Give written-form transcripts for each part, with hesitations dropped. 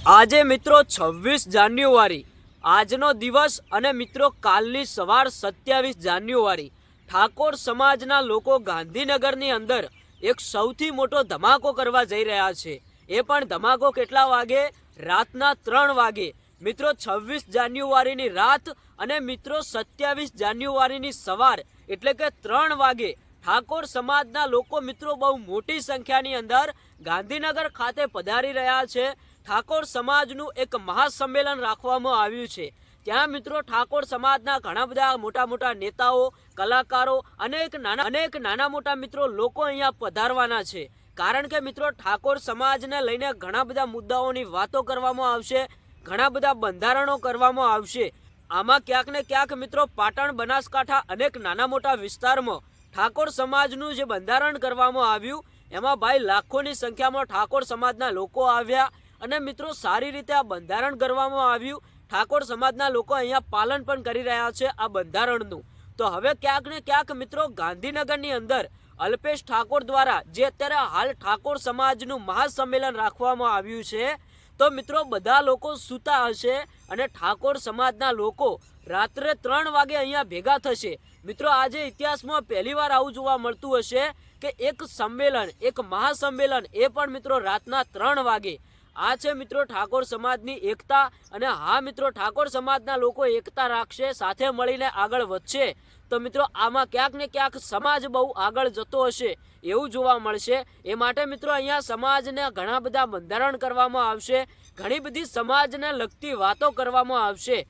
આજે મિત્રો 26 જાન્યુઆરી આજનો દિવસ અને મિત્રો કાલની સવાર 27 જાન્યુઆરી ઠાકોર સમાજના લોકો ગાંધીનગરની અંદર એક સૌથી મોટો ધમાકો કરવા જઈ રહ્યા છે। એ પણ ધમાકો કેટલા વાગે? રાતના 3 વાગે। મિત્રો 26 જાન્યુઆરીની રાત અને મિત્રો 27 જાન્યુઆરીની સવાર એટલે કે 3 વાગે ઠાકોર સમાજના લોકો મિત્રો બહુ મોટી સંખ્યાની અંદર ગાંધીનગર ખાતે પધારી રહ્યા છે। ઠાકોર સમાજનું એક મહાસંમેલન રાખવામાં આવ્યું છે। ત્યાં મિત્રો ઠાકોર સમાજના ઘણા બધા મોટા મોટા નેતાઓ, કલાકારો, અનેક નાના મોટા મિત્રો લોકો અહીંયા પધારવાના છે। કારણ કે મિત્રો ઠાકોર સમાજને લઈને ઘણા બધા મુદ્દાઓની વાતો કરવામાં આવશે, ઘણા બધા બંધારણો કરવામાં આવશે। આમાં ક્યાંક ને ક્યાંક મિત્રો પાટણ, બનાસકાંઠા અનેક નાના મોટા વિસ્તારમાં ઠાકોર સમાજનું જે બંધારણ કરવામાં આવ્યું એમાં ભાઈ લાખોની સંખ્યામાં ઠાકોર સમાજના લોકો આવ્યા અને મિત્રો સારી રીતે આ બંધારણ કરવામાં આવ્યું। ઠાકોર સમાજના લોકો અહીંયા પાલન પણ કરી રહ્યા છે આ બંધારણનું। તો હવે ક્યાંક ને ક્યાંક મિત્રો ગાંધીનગરની અંદર અલ્પેશ ઠાકોર દ્વારા જે અત્યારે હાલ ઠાકોર સમાજનું મહાસંમેલન રાખવામાં આવ્યું છે, તો મિત્રો બધા લોકો સૂતા હશે અને ઠાકોર સમાજના લોકો રાત્રે 3 વાગે અહીંયા ભેગા થશે। મિત્રો આજે ઇતિહાસમાં પહેલીવાર આવું જોવા મળતું હશે કે એક સંમેલન, એક મહાસંમેલન, એ પણ મિત્રો રાતના 3 વાગે। આ છે મિત્રો ઠાકોર સમાજની એકતા। અને હા મિત્રો ઠાકોર સમાજના લોકો એકતા રાખશે, સાથે મળીને આગળ વધશે, તો મિત્રો આમાં ક્યાંક ને ક્યાંક સમાજ બહુ આગળ જતો હશે એવું જોવા મળશે। એ માટે મિત્રો અહીંયા સમાજને ઘણા બધા બંધારણ કરવામાં આવશે, ઘણી બધી સમાજને લગતી વાતો કરવામાં આવશે।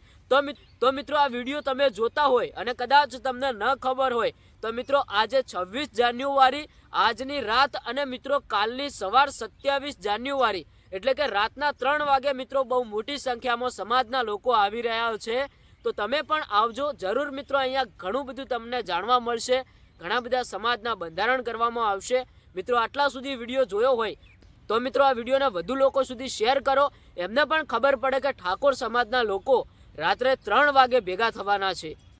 તો મિત્રો આ વિડીયો તમે જોતા હોય અને કદાચ તમને ન ખબર હોય તો મિત્રો આજે 26 જાન્યુઆરી આજની રાત અને મિત્રો કાલની સવાર 27 જાન્યુઆરી એટલે કે રાતના 3 વાગે મિત્રો બહુ મોટી સંખ્યામાં સમાજના લોકો આવી રહ્યા છે। તો તમે પણ આવજો જરૂર મિત્રો। અહીંયા ઘણું બધું તમને જાણવા મળશે, ઘણા બધા સમાજના બંધારણ કરવામાં આવશે। મિત્રો આટલા સુધી વિડીયો જોયો હોય તો મિત્રો આ વિડીયોને વધુ લોકો સુધી શેર કરો, એમને પણ ખબર પડે કે ઠાકોર સમાજના લોકો રાત્રે 3 વાગે ભેગા થવાના છે।